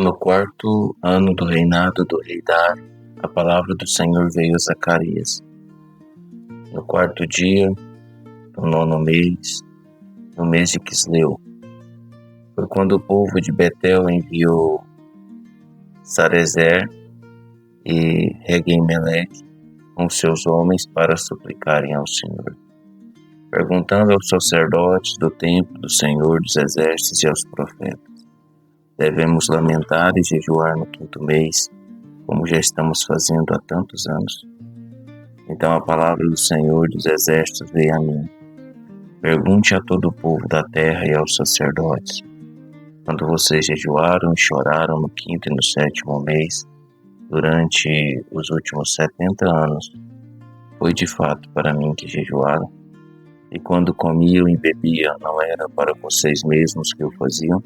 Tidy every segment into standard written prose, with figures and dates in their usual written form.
No quarto ano do reinado do rei Dário, a palavra do Senhor veio a Zacarias. No quarto dia, do 9º mês, no mês de Quisleu, foi quando o povo de Betel enviou Sarezer e Reguem-Meleque com seus homens para suplicarem ao Senhor, perguntando aos sacerdotes do templo do Senhor dos Exércitos e aos profetas: devemos lamentar e jejuar no 5º mês, como já estamos fazendo há tantos anos? Então a palavra do Senhor dos Exércitos veio a mim: pergunte a todo o povo da terra e aos sacerdotes: quando vocês jejuaram e choraram no 5º e no 7º mês, durante os últimos 70 anos, foi de fato para mim que jejuaram? E quando comiam e bebiam, não era para vocês mesmos que o faziam?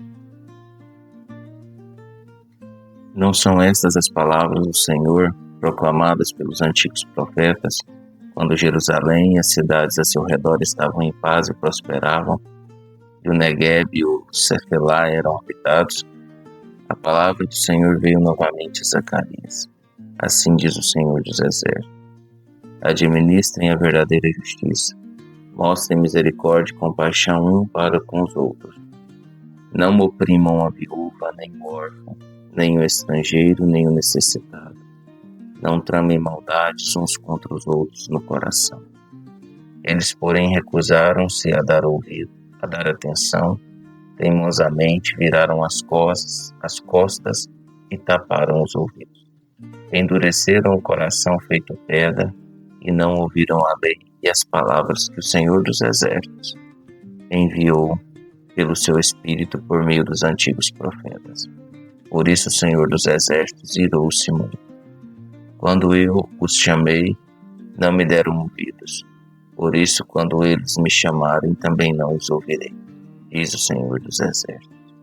Não são estas as palavras do Senhor proclamadas pelos antigos profetas, quando Jerusalém e as cidades a seu redor estavam em paz e prosperavam, e o Negueb e o Cefelá eram habitados? A palavra do Senhor veio novamente a Zacarias. Assim diz o Senhor dos Exércitos: administrem a verdadeira justiça, mostrem misericórdia e compaixão um para com os outros. Não oprimam a viúva, nem o órfão, nem o estrangeiro, nem o necessitado. Não tramem maldades uns contra os outros no coração. Eles, porém, recusaram-se a dar ouvido, a dar atenção. Teimosamente viraram as costas e taparam os ouvidos. Endureceram o coração feito pedra e não ouviram a lei e as palavras que o Senhor dos Exércitos enviou pelo seu Espírito por meio dos antigos profetas. Por isso o Senhor dos Exércitos irou-se muito. Quando eu os chamei, não me deram ouvidos. Por isso, quando eles me chamarem, também não os ouvirei, diz o Senhor dos Exércitos.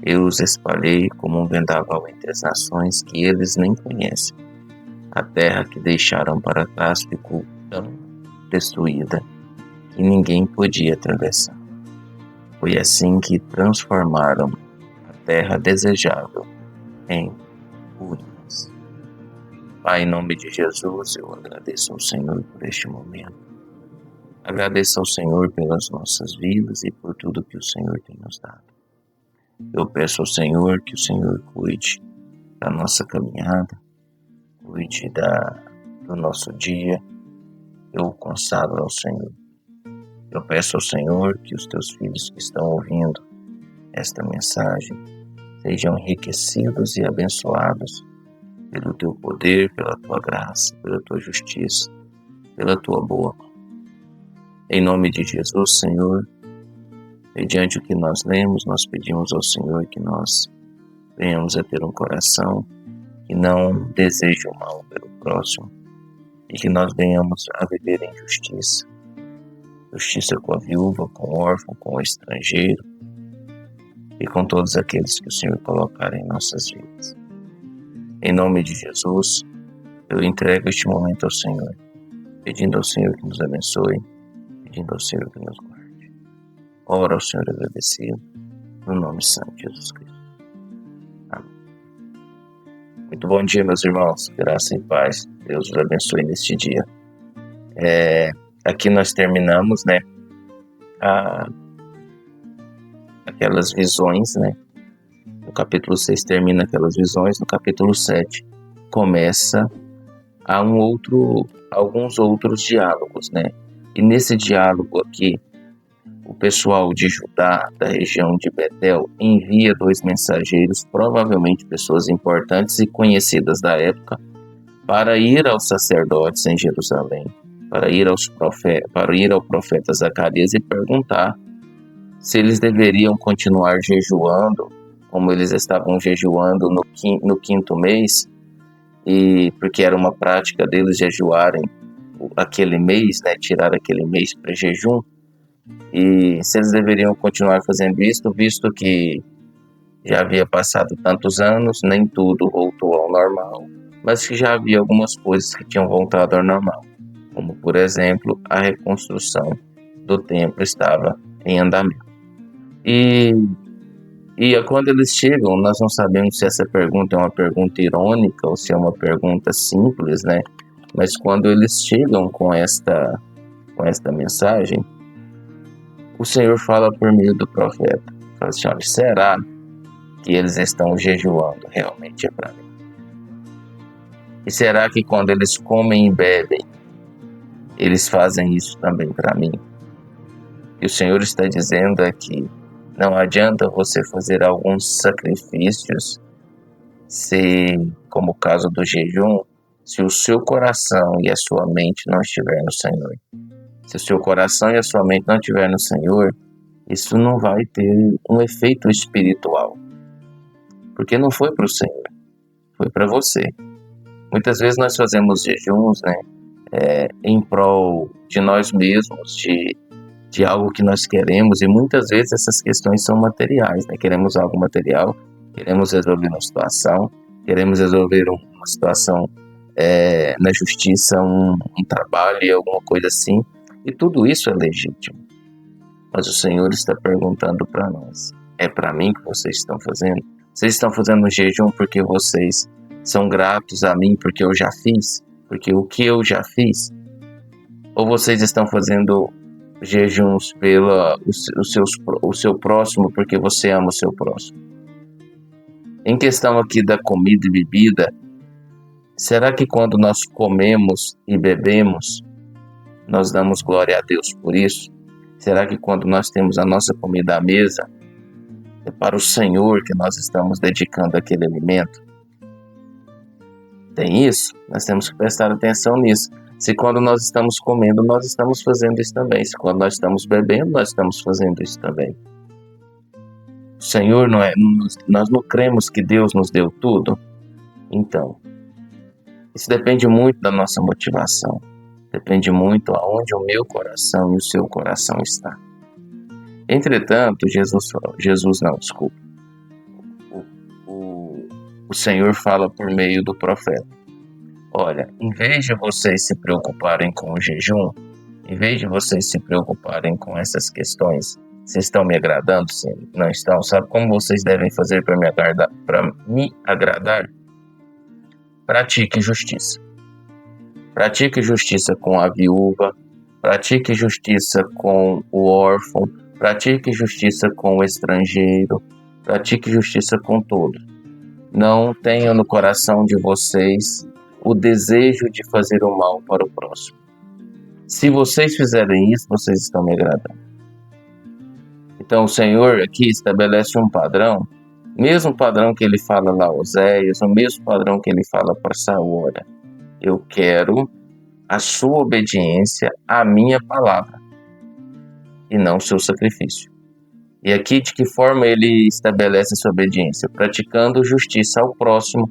Eu os espalhei como um vendaval entre as nações que eles nem conhecem. A terra que deixaram para trás ficou tão destruída que ninguém podia atravessar. Foi assim que transformaram a terra desejável em ruínas. Pai, em nome de Jesus, eu agradeço ao Senhor por este momento. Agradeço ao Senhor pelas nossas vidas e por tudo que o Senhor tem nos dado. Eu peço ao Senhor que o Senhor cuide da nossa caminhada, cuide do nosso dia. Eu consagro ao Senhor. Eu peço ao Senhor que os teus filhos que estão ouvindo esta mensagem sejam enriquecidos e abençoados pelo teu poder, pela tua graça, pela tua justiça, pela tua boa mão. Em nome de Jesus, Senhor, mediante o que nós lemos, nós pedimos ao Senhor que nós venhamos a ter um coração que não deseje o mal pelo próximo e que nós venhamos a viver em justiça. Justiça com a viúva, com o órfão, com o estrangeiro e com todos aqueles que o Senhor colocar em nossas vidas. Em nome de Jesus, eu entrego este momento ao Senhor, pedindo ao Senhor que nos abençoe, pedindo ao Senhor que nos guarde. Ora ao Senhor agradecido, no nome santo de Jesus Cristo. Amém. Muito bom dia, meus irmãos. Graça e paz. Deus os abençoe neste dia. Aqui nós terminamos, aquelas visões, No capítulo 6 termina aquelas visões, no capítulo 7 começa alguns outros diálogos, E nesse diálogo aqui, o pessoal de Judá, da região de Betel, envia 2 mensageiros, provavelmente pessoas importantes e conhecidas da época, para ir aos sacerdotes em Jerusalém, para ir ao profeta Zacarias e perguntar se eles deveriam continuar jejuando, como eles estavam jejuando no 5º mês, e porque era uma prática deles jejuarem aquele mês, tirar aquele mês para jejum, e se eles deveriam continuar fazendo isso, visto que já havia passado tantos anos, nem tudo voltou ao normal, mas que já havia algumas coisas que tinham voltado ao normal, como, por exemplo, a reconstrução do templo estava em andamento. E E quando eles chegam, nós não sabemos se essa pergunta é uma pergunta irônica ou se é uma pergunta simples, né? Mas quando eles chegam com esta mensagem, o Senhor fala por meio do profeta. Fala assim, olha, será que eles estão jejuando realmente é para mim? E será que quando eles comem e bebem, eles fazem isso também para mim? E o Senhor está dizendo aqui, não adianta você fazer alguns sacrifícios, como o caso do jejum, se o seu coração e a sua mente não estiver no Senhor. Se o seu coração e a sua mente não estiver no Senhor, isso não vai ter um efeito espiritual. Porque não foi para o Senhor, foi para você. Muitas vezes nós fazemos jejuns, né, em prol de nós mesmos, de algo que nós queremos, e muitas vezes essas questões são materiais, né? Queremos algo material, queremos resolver uma situação, queremos resolver uma situação na justiça, um trabalho e alguma coisa assim, e tudo isso é legítimo. Mas o Senhor está perguntando para nós, é para mim que vocês estão fazendo? Vocês estão fazendo um jejum porque vocês são gratos a mim porque eu já fiz? Porque o que eu já fiz? Ou vocês estão fazendo jejuns pelo o seu próximo porque você ama o seu próximo? Em questão aqui da comida e bebida, será que quando nós comemos e bebemos, nós damos glória a Deus por isso? Será que quando nós temos a nossa comida à mesa, é para o Senhor que nós estamos dedicando aquele alimento? Tem isso? Nós temos que prestar atenção nisso. Se quando nós estamos comendo, nós estamos fazendo isso também. Se quando nós estamos bebendo, nós estamos fazendo isso também. O Senhor nós não cremos que Deus nos deu tudo? Então, isso depende muito da nossa motivação. Depende muito aonde o meu coração e o seu coração está. Entretanto, o Senhor fala por meio do profeta. Olha, em vez de vocês se preocuparem com o jejum, em vez de vocês se preocuparem com essas questões, vocês estão me agradando? Se não estão, sabe como vocês devem fazer para me agradar? Pratique justiça. Pratique justiça com a viúva, pratique justiça com o órfão, pratique justiça com o estrangeiro, pratique justiça com todos. Não tenham no coração de vocês o desejo de fazer o mal para o próximo. Se vocês fizerem isso, vocês estão me agradando. Então o Senhor aqui estabelece um padrão, mesmo padrão que ele fala lá a Oséias, o mesmo padrão que ele fala para Saul. Olha, eu quero a sua obediência à minha palavra e não o seu sacrifício. E aqui de que forma ele estabelece essa obediência? Praticando justiça ao próximo.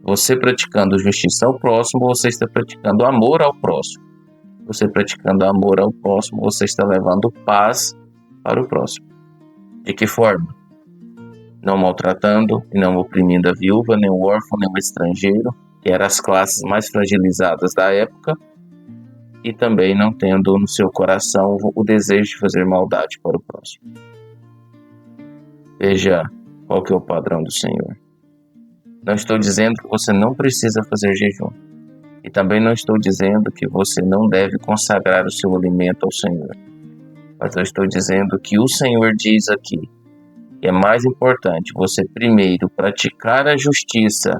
Você praticando justiça ao próximo, você está praticando amor ao próximo. Você praticando amor ao próximo, você está levando paz para o próximo. De que forma? Não maltratando e não oprimindo a viúva, nem o órfão, nem o estrangeiro, que eram as classes mais fragilizadas da época, e também não tendo no seu coração o desejo de fazer maldade para o próximo. Veja qual que é o padrão do Senhor. Não estou dizendo que você não precisa fazer jejum. E também não estou dizendo que você não deve consagrar o seu alimento ao Senhor. Mas eu estou dizendo que o Senhor diz aqui que é mais importante você primeiro praticar a justiça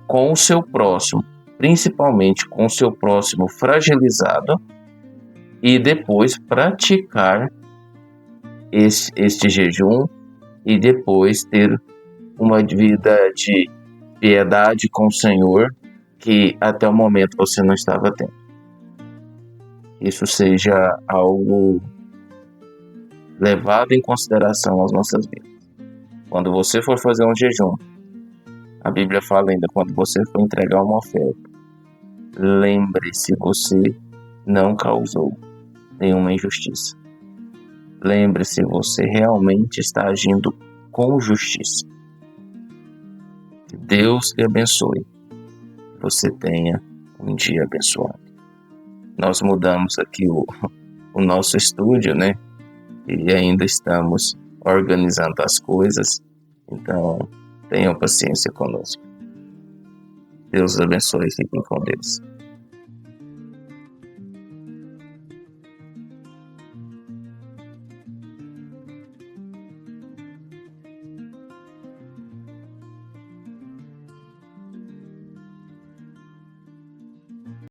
com o seu próximo, principalmente com o seu próximo fragilizado, e depois praticar este jejum e depois ter uma vida de piedade com o Senhor que até o momento você não estava tendo. Isso seja algo levado em consideração às nossas vidas. Quando você for fazer um jejum, a Bíblia fala ainda, quando você for entregar uma oferta, lembre-se, você não causou nenhuma injustiça. Lembre-se, você realmente está agindo com justiça. Que Deus te abençoe. Que você tenha um dia abençoado. Nós mudamos aqui o nosso estúdio, né? E ainda estamos organizando as coisas. Então, tenham paciência conosco. Deus abençoe e fiquem com Deus.